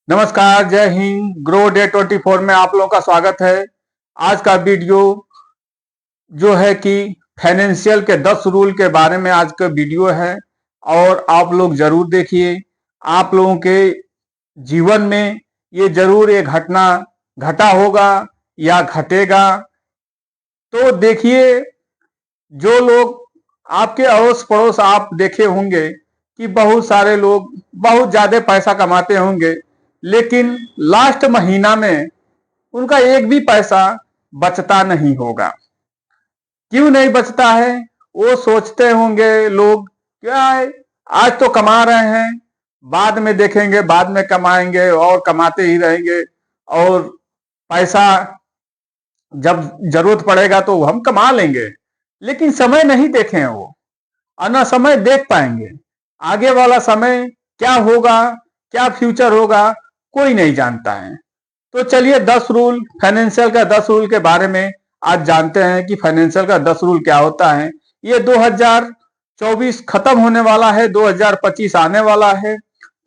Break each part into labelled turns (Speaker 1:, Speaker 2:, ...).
Speaker 1: नमस्कार, जय Hind. Grow day 24 में आप लोगों का स्वागत है। आज का वीडियो जो है कि फाइनेंशियल के 10 रूल के बारे में आज का वीडियो है और आप लोग जरूर देखिए। आप लोगों के जीवन में ये जरूर एक घटना घटा होगा या घटेगा। तो देखिए, जो लोग आपके अड़ोस पड़ोस आप देखे होंगे कि बहुत सारे लोग बहुत ज्यादा पैसा कमाते होंगे, लेकिन लास्ट महीना में उनका एक भी पैसा बचता नहीं होगा। क्यों नहीं बचता है? वो सोचते होंगे लोग, क्या है, आज तो कमा रहे हैं, बाद में देखेंगे, बाद में कमाएंगे और कमाते ही रहेंगे, और पैसा जब जरूरत पड़ेगा तो हम कमा लेंगे। लेकिन समय नहीं देखे वो, और न समय देख पाएंगे। आगे वाला समय क्या होगा, क्या फ्यूचर होगा, कोई नहीं जानता है। तो चलिए 10 रूल, फाइनेंशियल का 10 रूल के बारे में आज जानते हैं कि फाइनेंशियल का 10 रूल क्या होता है। ये 2024 खत्म होने वाला है, 2025 आने वाला है।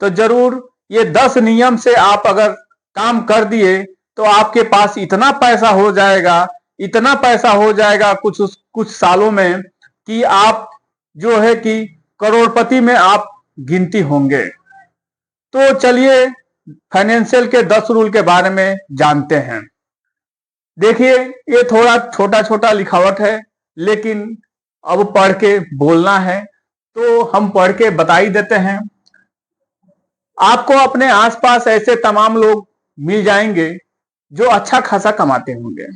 Speaker 1: तो जरूर ये 10 नियम से आप अगर काम कर दिए तो आपके पास इतना पैसा हो जाएगा, इतना पैसा हो जाएगा कुछ सालों में कि आप जो है कि करोड़पति में आप गिनती होंगे। तो चलिए फाइनेंशियल के 10 रूल के बारे में जानते हैं। देखिए, ये थोड़ा छोटा छोटा लिखावट है, लेकिन अब पढ़ के बोलना है तो हम पढ़ के बता ही देते हैं। आपको अपने आसपास ऐसे तमाम लोग मिल जाएंगे जो अच्छा खासा कमाते होंगे।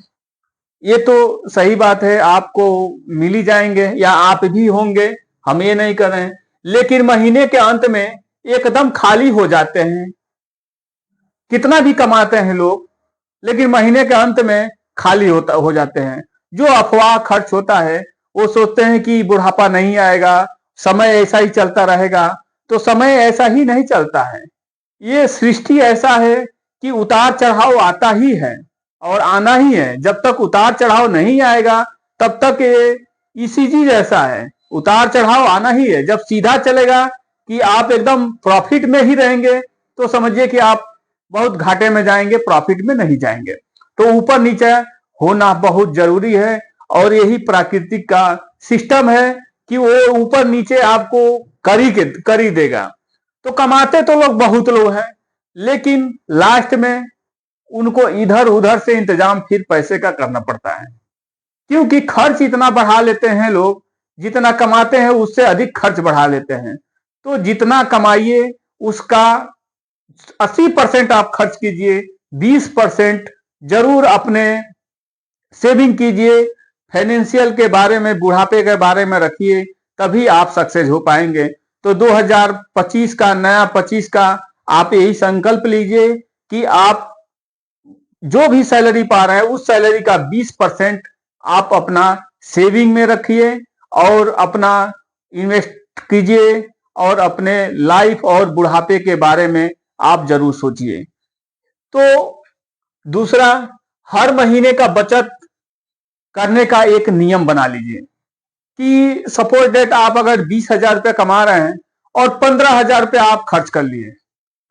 Speaker 1: ये तो सही बात है, आपको मिल ही जाएंगे या आप भी होंगे, हम ये नहीं कर रहे हैं। लेकिन महीने के अंत में एकदम खाली हो जाते हैं। कितना भी कमाते हैं लोग, लेकिन महीने के अंत में खाली हो जाते हैं। जो अफवाह खर्च होता है, वो सोचते हैं कि बुढ़ापा नहीं आएगा, समय ऐसा ही चलता रहेगा। तो समय ऐसा ही नहीं चलता है। ये सृष्टि ऐसा है कि उतार चढ़ाव आता ही है और आना ही है। जब तक उतार चढ़ाव नहीं आएगा तब तक ये इसी चीज ऐसा है, उतार चढ़ाव आना ही है। जब सीधा चलेगा कि आप एकदम प्रॉफिट में ही रहेंगे तो समझिए कि आप बहुत घाटे में जाएंगे, प्रॉफिट में नहीं जाएंगे। तो ऊपर नीचे होना बहुत जरूरी है, और यही प्राकृतिक का सिस्टम है कि वो ऊपर नीचे आपको कर ही देगा। तो कमाते तो लोग बहुत लोग हैं, लेकिन लास्ट में उनको इधर उधर से इंतजाम फिर पैसे का करना पड़ता है, क्योंकि खर्च इतना बढ़ा लेते हैं लोग। जितना कमाते हैं उससे अधिक खर्च बढ़ा लेते हैं। तो जितना कमाइए उसका 80% आप खर्च कीजिए, 20% जरूर अपने सेविंग कीजिए। फाइनेंशियल के बारे में, बुढ़ापे के बारे में रखिए, तभी आप सक्सेस हो पाएंगे। तो 2025 का, नया 25 का आप यही संकल्प लीजिए कि आप जो भी सैलरी पा रहे हैं उस सैलरी का 20% आप अपना सेविंग में रखिए और अपना इन्वेस्ट कीजिए, और अपने लाइफ और बुढ़ापे के बारे में आप जरूर सोचिए। तो दूसरा, हर महीने का बचत करने का एक नियम बना लीजिए कि सपोज डेट आप अगर 20,000 रुपये कमा रहे हैं और 15,000 रुपये आप खर्च कर लिए,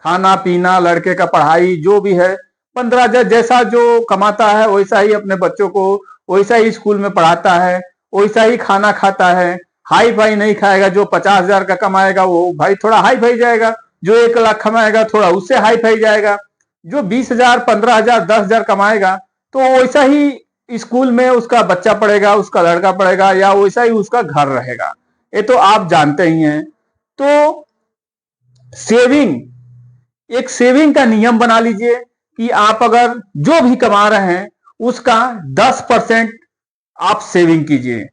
Speaker 1: खाना पीना, लड़के का पढ़ाई, जो भी है, 15,000 जैसा जो कमाता है वैसा ही अपने बच्चों को वैसा ही स्कूल में पढ़ाता है, वैसा ही खाना खाता है। हाई फाई नहीं खाएगा। जो 50,000 का कमाएगा वो भाई थोड़ा हाई फाई जाएगा, जो 1 लाख कमाएगा थोड़ा उससे हाई फाई जाएगा। जो 20,000, 15,000, 10,000 कमाएगा तो वैसा ही स्कूल में उसका बच्चा पढ़ेगा, उसका लड़का पढ़ेगा, या वैसा ही उसका घर रहेगा। ये तो आप जानते ही हैं। तो सेविंग, एक सेविंग का नियम बना लीजिए कि आप अगर जो भी कमा रहे हैं उसका 10% आप सेविंग कीजिए।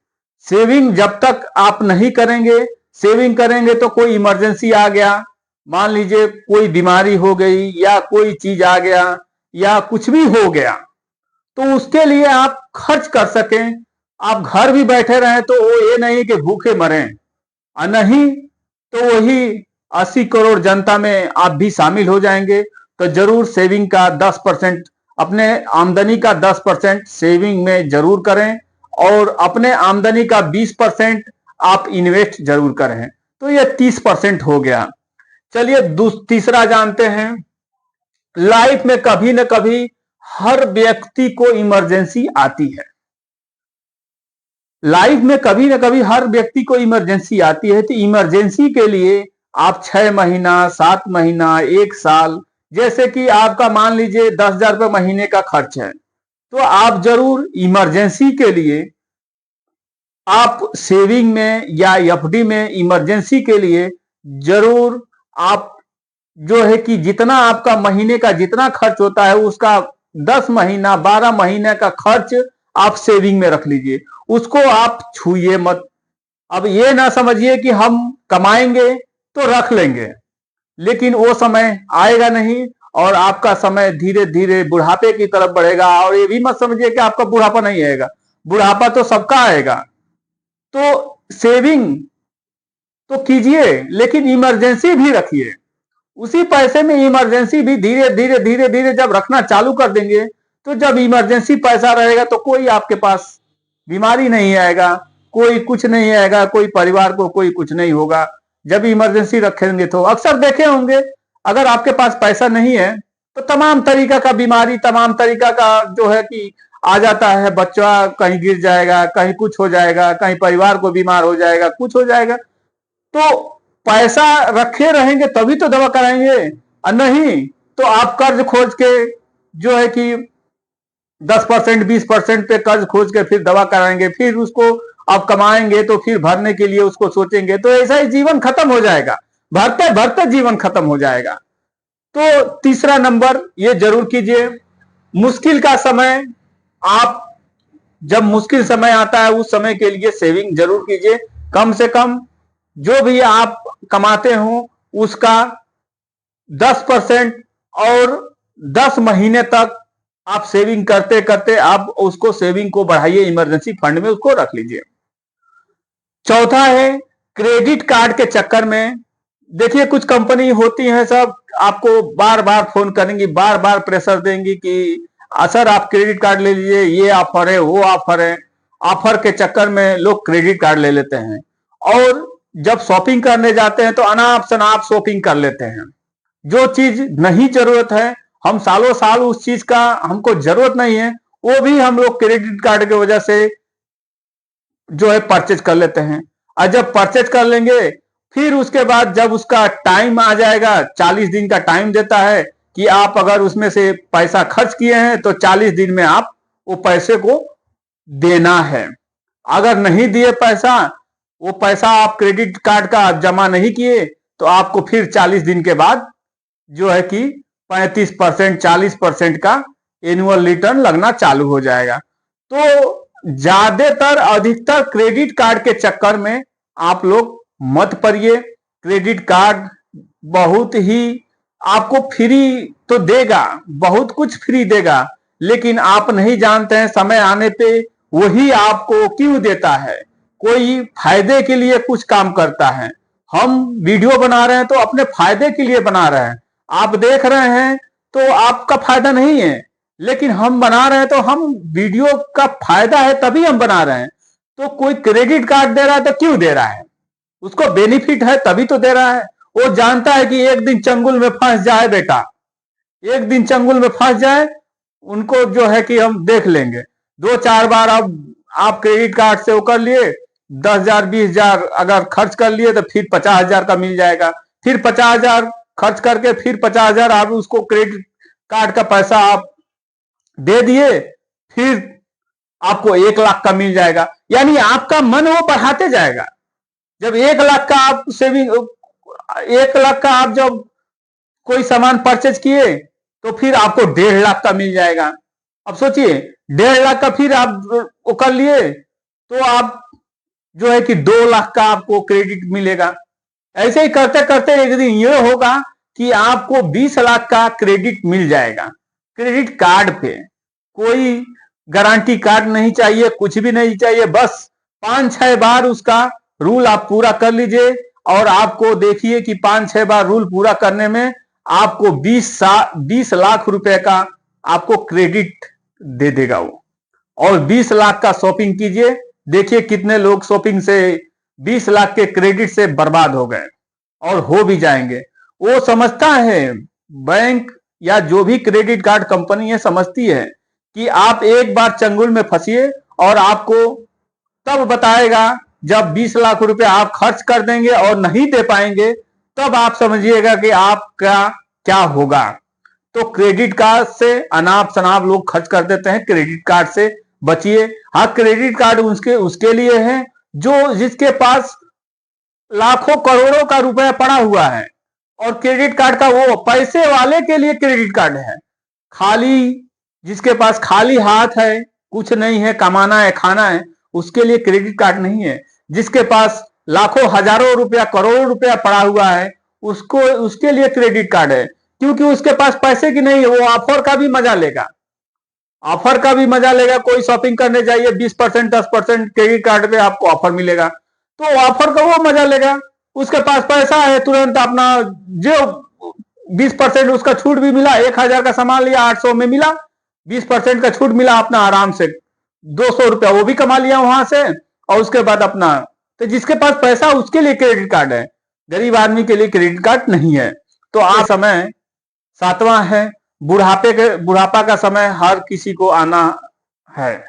Speaker 1: सेविंग जब तक आप नहीं करेंगे, सेविंग करेंगे तो कोई इमरजेंसी आ गया, मान लीजिए कोई बीमारी हो गई या कोई चीज आ गया या कुछ भी हो गया, तो उसके लिए आप खर्च कर सकें। आप घर भी बैठे रहें तो वो ये नहीं कि भूखे मरें, और नहीं तो वही 80 करोड़ जनता में आप भी शामिल हो जाएंगे। तो जरूर सेविंग का 10%, अपने आमदनी का 10% सेविंग में जरूर करें, और अपने आमदनी का 20% आप इन्वेस्ट जरूर करें। तो ये 30% हो गया। चलिए तीसरा जानते हैं लाइफ में कभी न कभी हर व्यक्ति को इमरजेंसी आती है। लाइफ में कभी न कभी हर व्यक्ति को इमरजेंसी आती है। तो इमरजेंसी के लिए आप 6 महीना, 7 महीना, 1 साल, जैसे कि आपका मान लीजिए 10,000 रुपये महीने का खर्च है, तो आप जरूर इमरजेंसी के लिए आप सेविंग में या एफडी में इमरजेंसी के लिए जरूर आप जो है कि जितना आपका महीने का जितना खर्च होता है उसका 10 महीना 12 महीने का खर्च आप सेविंग में रख लीजिए, उसको आप छूइए मत। अब ये ना समझिए कि हम कमाएंगे तो रख लेंगे, लेकिन वो समय आएगा नहीं और आपका समय धीरे धीरे बुढ़ापे की तरफ बढ़ेगा। और ये भी मत समझिए कि आपका बुढ़ापा नहीं आएगा, बुढ़ापा तो सबका आएगा। तो सेविंग तो कीजिए, लेकिन इमरजेंसी भी रखिए। उसी पैसे में इमरजेंसी भी धीरे धीरे धीरे धीरे जब रखना चालू कर देंगे, तो जब इमरजेंसी पैसा रहेगा तो कोई आपके पास बीमारी नहीं आएगा, कोई कुछ नहीं आएगा, कोई परिवार को कोई कुछ नहीं होगा। जब इमरजेंसी रखेंगे तो अक्सर देखे होंगे, अगर आपके पास पैसा नहीं है तो तमाम तरीका का बीमारी, तमाम तरीका का जो है कि आ जाता है। बच्चा कहीं गिर जाएगा, कहीं कुछ हो जाएगा, कहीं परिवार को बीमार हो जाएगा, कुछ हो जाएगा। तो पैसा रखे रहेंगे तभी तो दवा कराएंगे, और नहीं तो आप कर्ज खोज के जो है कि 10% 20% पे कर्ज खोज के फिर दवा कराएंगे, फिर उसको आप कमाएंगे तो फिर भरने के लिए उसको सोचेंगे, तो ऐसा ही जीवन खत्म हो जाएगा, भरते भरते जीवन खत्म हो जाएगा। तो तीसरा नंबर ये जरूर कीजिए, मुश्किल का समय, आप जब मुश्किल समय आता है उस समय के लिए सेविंग जरूर कीजिए। कम से कम जो भी आप कमाते हो उसका 10% और 10 महीने तक आप सेविंग करते करते आप उसको सेविंग को बढ़ाइए, इमरजेंसी फंड में उसको रख लीजिए। चौथा है क्रेडिट कार्ड के चक्कर में, देखिए कुछ कंपनी होती है सब आपको बार बार फोन करेंगी, बार बार प्रेशर देंगी कि सर आप क्रेडिट कार्ड ले लीजिए, ये ऑफर है वो ऑफर है। ऑफर के चक्कर में लोग क्रेडिट कार्ड ले लेते हैं और जब शॉपिंग करने जाते हैं तो अनाप शनाप शॉपिंग कर लेते हैं। जो चीज नहीं जरूरत है, हम सालों साल उस चीज का हमको जरूरत नहीं है, वो भी हम लोग क्रेडिट कार्ड की वजह से जो है परचेज कर लेते हैं। और जब परचेज कर लेंगे फिर उसके बाद जब उसका टाइम आ जाएगा, 40 दिन का टाइम देता है कि आप अगर उसमें से पैसा खर्च किए हैं तो 40 दिन में आप वो पैसे को देना है। अगर नहीं दिए पैसा, वो पैसा आप क्रेडिट कार्ड का जमा नहीं किए, तो आपको फिर 40 दिन के बाद जो है कि 35% 40% का एनुअल रिटर्न लगना चालू हो जाएगा। तो ज्यादातर अधिकतर क्रेडिट कार्ड के चक्कर में आप लोग मत पड़िए। क्रेडिट कार्ड बहुत ही आपको फ्री तो देगा, बहुत कुछ फ्री देगा, लेकिन आप नहीं जानते हैं समय आने पे वही आपको क्यों देता है। कोई फायदे के लिए कुछ काम करता है, हम वीडियो बना रहे हैं तो अपने फायदे के लिए बना रहे हैं, आप देख रहे हैं तो आपका फायदा नहीं है, लेकिन हम बना रहे हैं तो हम वीडियो का फायदा है तभी हम बना रहे हैं। तो कोई क्रेडिट कार्ड दे रहा है तो क्यों दे रहा है, उसको बेनिफिट है तभी तो दे रहा है। वो जानता है कि एक दिन चंगुल में फंस जाए बेटा, एक दिन चंगुल में फंस जाए, उनको जो है कि हम देख लेंगे। 2-4 बार अब आप क्रेडिट कार्ड से वो कर लिए, 10,000 20,000 अगर खर्च कर लिए तो फिर 50,000 का मिल जाएगा, फिर 50,000 खर्च करके फिर 50,000 आप उसको क्रेडिट कार्ड का पैसा आप दे दिए, फिर आपको 1 लाख का मिल जाएगा। यानी आपका मन वो बढ़ाते जाएगा। जब 1 लाख का आप सेविंग, 1 लाख का आप जब कोई सामान परचेज किए तो फिर आपको 1.5 लाख का मिल जाएगा। अब सोचिए 1.5 लाख का फिर आप वो कर लिए तो आप जो है कि 2 लाख का आपको क्रेडिट मिलेगा। ऐसे ही करते करते एक दिन ये होगा कि आपको 20 लाख का क्रेडिट मिल जाएगा। क्रेडिट कार्ड पे कोई गारंटी कार्ड नहीं चाहिए, कुछ भी नहीं चाहिए, बस 5-6 बार उसका रूल आप पूरा कर लीजिए और आपको देखिए कि 5-6 बार रूल पूरा करने में आपको 20 लाख रुपए का आपको क्रेडिट दे देगा वो। और 20 लाख का शॉपिंग कीजिए, देखिए कितने लोग शॉपिंग से 20 लाख के क्रेडिट से बर्बाद हो गए और हो भी जाएंगे। वो समझता है बैंक या जो भी क्रेडिट कार्ड कंपनी है समझती है कि आप एक बार चंगुल में फंसिए और आपको तब बताएगा जब 20 लाख रुपए आप खर्च कर देंगे और नहीं दे पाएंगे, तब आप समझिएगा कि आपका क्या होगा। तो क्रेडिट कार्ड से अनाप शनाप लोग खर्च कर देते हैं, क्रेडिट कार्ड से बचिए। हाँ, क्रेडिट कार्ड उसके लिए है जो जिसके पास लाखों करोड़ों का रुपया पड़ा हुआ है, और क्रेडिट कार्ड का वो पैसे वाले के लिए क्रेडिट कार्ड है। खाली जिसके पास खाली हाथ है, कुछ नहीं है, कमाना है खाना है, उसके लिए क्रेडिट कार्ड नहीं है। जिसके पास लाखों हजारों रुपया करोड़ों रुपया पड़ा हुआ है, उसके लिए क्रेडिट कार्ड है, क्योंकि उसके पास पैसे की नहीं है, वो ऑफर का भी मजा लेगा। ऑफर का भी मजा लेगा। कोई शॉपिंग करने जाइए 20% 10% क्रेडिट कार्ड पे आपको ऑफर मिलेगा, तो ऑफर का वो मजा लेगा। उसके पास पैसा है, तुरंत अपना जो 20% उसका छूट भी मिला, 1000 का सामान लिया 800 में मिला, 20% का छूट मिला, अपना आराम से 200 रुपया वो भी कमा लिया वहां से। और उसके बाद अपना, तो जिसके पास पैसा उसके लिए क्रेडिट कार्ड है, गरीब आदमी के लिए क्रेडिट कार्ड नहीं है। तो आज समय 7वां है, बुढ़ापा का समय हर किसी को आना है।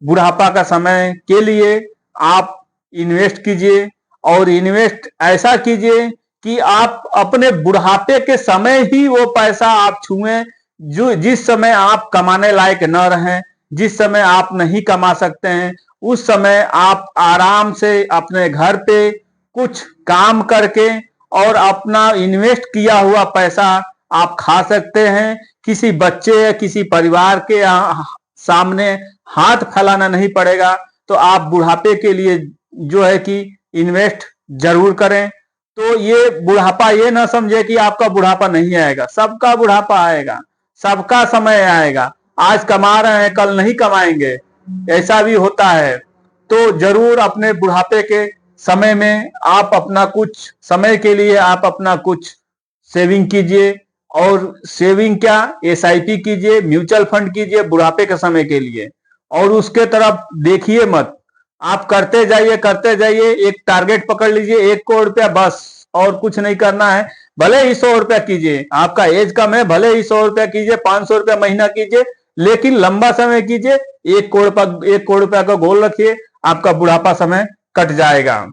Speaker 1: बुढ़ापा का समय के लिए आप इन्वेस्ट कीजिए, और इन्वेस्ट ऐसा कीजिए कि आप अपने बुढ़ापे के समय ही वो पैसा आप छुएं, जो जिस समय आप कमाने लायक न रहें, जिस समय आप नहीं कमा सकते हैं, उस समय आप आराम से अपने घर पे कुछ काम करके और अपना इन्वेस्ट किया हुआ पैसा आप खा सकते हैं। किसी बच्चे या किसी परिवार के सामने हाथ फैलाना नहीं पड़ेगा। तो आप बुढ़ापे के लिए जो है कि इन्वेस्ट जरूर करें। तो ये बुढ़ापा ये ना समझे कि आपका बुढ़ापा नहीं आएगा, सबका बुढ़ापा आएगा, सबका समय आएगा। आज कमा रहे हैं, कल नहीं कमाएंगे, ऐसा भी होता है। तो जरूर अपने बुढ़ापे के समय में आप अपना कुछ समय के लिए आप अपना कुछ सेविंग कीजिए, और सेविंग क्या, एसआईपी कीजिए, म्यूचुअल फंड कीजिए बुढ़ापे के समय के लिए। और उसके तरफ देखिए मत, आप करते जाइए, एक टारगेट पकड़ लीजिए 1 करोड़ रुपया बस, और कुछ नहीं करना है। भले ही 100 रुपया कीजिए, आपका एज कम है, भले ही 100 रुपया कीजिए, 500 रुपया महीना कीजिए, लेकिन लंबा समय कीजिए। 1 करोड़ रुपया का गोल रखिए, आपका बुढ़ापा समय कट जाएगा।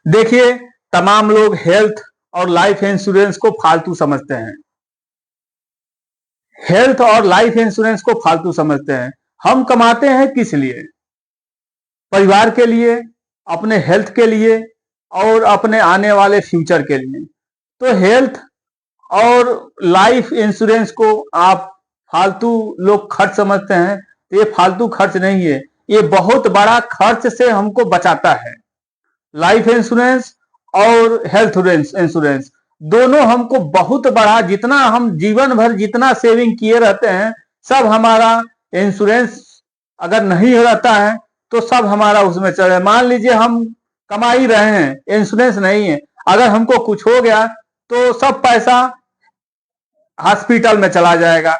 Speaker 1: देखिए, तमाम लोग हेल्थ और लाइफ इंश्योरेंस को फालतू समझते हैं। हेल्थ और लाइफ इंश्योरेंस को फालतू समझते हैं। हम कमाते हैं किस लिए? परिवार के लिए, अपने हेल्थ के लिए, और अपने आने वाले फ्यूचर के लिए। तो हेल्थ और लाइफ इंश्योरेंस को आप फालतू लोग खर्च समझते हैं। ये फालतू खर्च नहीं है, ये बहुत बड़ा खर्च से हमको बचाता है। लाइफ इंश्योरेंस और हेल्थ इंश्योरेंस दोनों हमको बहुत बड़ा, जितना हम जीवन भर जितना सेविंग किए रहते हैं, सब हमारा इंश्योरेंस अगर नहीं रहता है तो सब हमारा उसमें चले। मान लीजिए हम कमा ही रहे हैं, इंश्योरेंस नहीं है, अगर हमको कुछ हो गया तो सब पैसा हॉस्पिटल में चला जाएगा।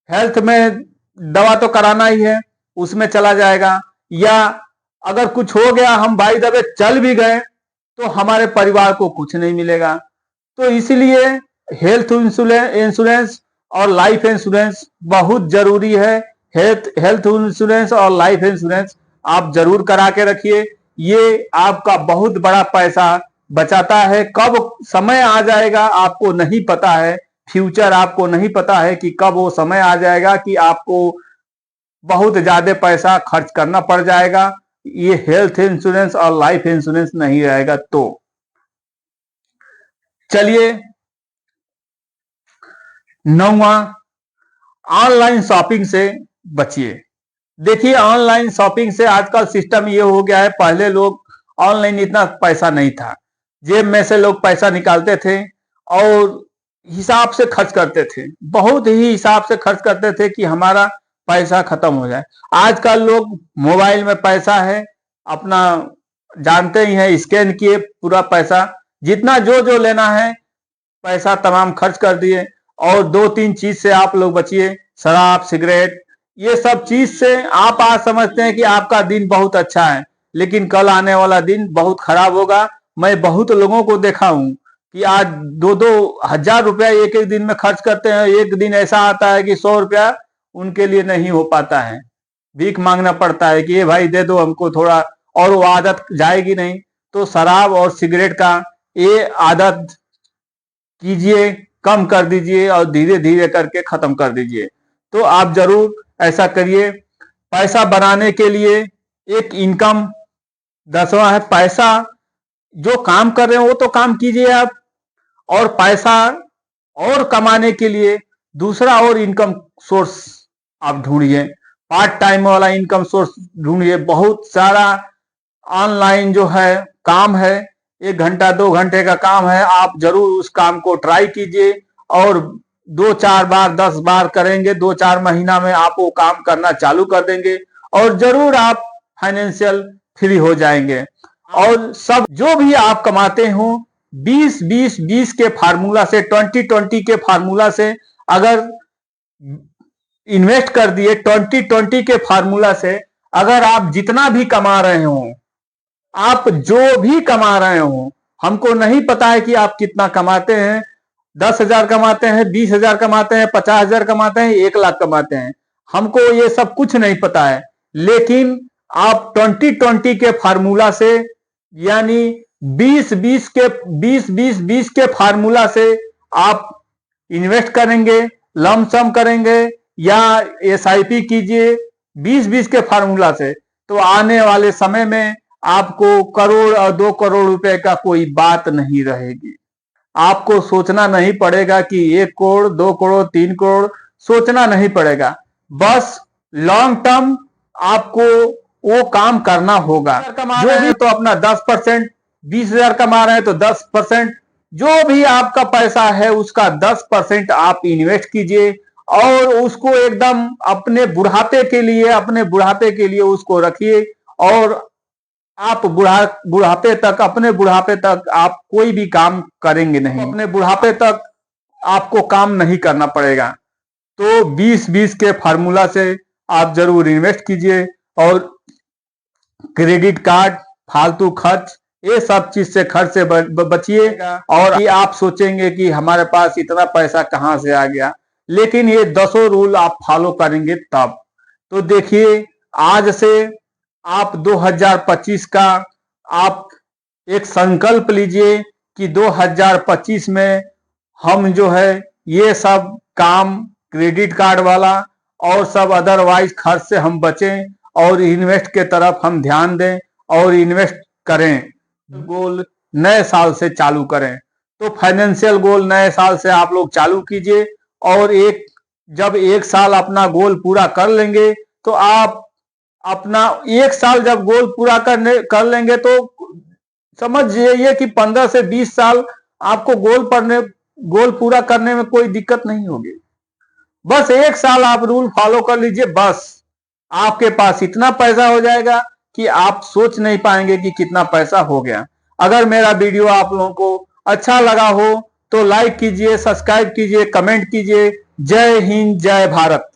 Speaker 1: हेल्थ में दवा तो कराना ही है, उसमें चला जाएगा। या अगर कुछ हो गया, हम भाई दबे चल भी गए, तो हमारे परिवार को कुछ नहीं मिलेगा। तो इसलिए हेल्थ इंश्योरेंस और लाइफ इंश्योरेंस बहुत जरूरी है। हेल्थ इंश्योरेंस और लाइफ इंश्योरेंस आप जरूर करा के रखिए। ये आपका बहुत बड़ा पैसा बचाता है। कब समय आ जाएगा आपको नहीं पता है, फ्यूचर आपको नहीं पता है कि कब वो समय आ जाएगा कि आपको बहुत ज्यादा पैसा खर्च करना पड़ जाएगा। ये हेल्थ इंश्योरेंस और लाइफ इंश्योरेंस नहीं रहेगा। तो चलिए, 9वां, ऑनलाइन शॉपिंग से बचिए। देखिए, ऑनलाइन शॉपिंग से आजकल सिस्टम ये हो गया है, पहले लोग ऑनलाइन इतना पैसा नहीं था, जेब में से लोग पैसा निकालते थे और हिसाब से खर्च करते थे, बहुत ही हिसाब से खर्च करते थे कि हमारा पैसा खत्म हो जाए। आजकल लोग मोबाइल में पैसा है, अपना जानते ही हैं, स्कैन किए पूरा पैसा, जितना जो जो लेना है पैसा तमाम खर्च कर दिए। और 2-3 चीज से आप लोग बचिए, शराब, सिगरेट, ये सब चीज से। आप आज समझते हैं कि आपका दिन बहुत अच्छा है, लेकिन कल आने वाला दिन बहुत खराब होगा। मैं बहुत लोगों को देखा हूं कि आज 2-2 हजार रुपया एक एक दिन में खर्च करते हैं। एक दिन ऐसा आता है कि 100 रुपया उनके लिए नहीं हो पाता है, भीख मांगना पड़ता है कि ये भाई दे दो हमको थोड़ा, और वो आदत जाएगी नहीं। तो शराब और सिगरेट का ये आदत कीजिए, कम कर दीजिए और धीरे धीरे करके खत्म कर दीजिए। तो आप जरूर ऐसा करिए। पैसा बनाने के लिए एक इनकम 10वां है, पैसा जो काम कर रहे हो वो तो काम कीजिए आप, और पैसा और कमाने के लिए दूसरा और इनकम सोर्स आप ढूंढिए, पार्ट टाइम वाला इनकम सोर्स ढूंढिए। बहुत सारा ऑनलाइन जो है काम है, 1 घंटा 2 घंटे का काम है, आप जरूर उस काम को ट्राई कीजिए, और 2-4 बार 10 बार करेंगे, 2-4 महीना में आप वो काम करना चालू कर देंगे, और जरूर आप फाइनेंशियल फ्री हो जाएंगे। और सब जो भी आप कमाते हो 20-20-20 के फार्मूला से, 20-20 के फार्मूला से अगर इन्वेस्ट कर दिए, 20-20 के फार्मूला से अगर आप जितना भी कमा रहे हो, आप जो भी कमा रहे हो, हमको नहीं पता है कि आप कितना कमाते हैं, 10,000 कमाते हैं, 20,000 कमाते हैं, 50,000 कमाते हैं, 1 लाख कमाते हैं, हमको ये सब कुछ नहीं पता है। लेकिन आप 20-20 के फार्मूला से, यानी 20-20 के फार्मूला से आप इन्वेस्ट करेंगे, लमसम करेंगे या SIP कीजिए 20-20 के फार्मूला से, तो आने वाले समय में आपको करोड़ और 2 करोड़ रुपए का कोई बात नहीं रहेगी। आपको सोचना नहीं पड़ेगा कि 1 करोड़ 2 करोड़ 3 करोड़, सोचना नहीं पड़ेगा। बस लॉन्ग टर्म आपको वो काम करना होगा। जो भी तो अपना 10%, 20,000 कमा रहे हैं तो 10%, जो भी आपका पैसा है उसका 10% आप इन्वेस्ट कीजिए, और उसको एकदम अपने बुढ़ापे के लिए उसको रखिए। और आप बुढ़ापे तक, अपने बुढ़ापे तक आप कोई भी काम करेंगे नहीं, अपने बुढ़ापे तक आपको काम नहीं करना पड़ेगा। तो 20-20 के फार्मूला से आप जरूर इन्वेस्ट कीजिए, और क्रेडिट कार्ड, फालतू खर्च, ये सब चीज से खर्च से बचिए। और ये आप सोचेंगे कि हमारे पास इतना पैसा कहां से आ गया, लेकिन ये 10 रूल आप फॉलो करेंगे तब। तो देखिए, आज से आप 2025 का आप एक संकल्प लीजिए कि 2025 में हम जो है ये सब काम, क्रेडिट कार्ड वाला और सब अदरवाइज खर्च से हम बचें, और इन्वेस्ट के तरफ हम ध्यान दें और इन्वेस्ट करें। गोल नए साल से चालू करें। तो फाइनेंशियल गोल नए साल से आप लोग चालू कीजिए, और जब 1 साल अपना गोल पूरा कर लेंगे, तो आप अपना 1 साल जब गोल पूरा कर लेंगे तो समझ जाइए कि 15 से 20 साल आपको गोल पूरा करने में कोई दिक्कत नहीं होगी। बस 1 साल आप रूल फॉलो कर लीजिए, बस आपके पास इतना पैसा हो जाएगा कि आप सोच नहीं पाएंगे कि कितना पैसा हो गया। अगर मेरा वीडियो आप लोगों को अच्छा लगा हो तो लाइक कीजिए, सब्सक्राइब कीजिए, कमेंट कीजिए। जय हिंद, जय भारत।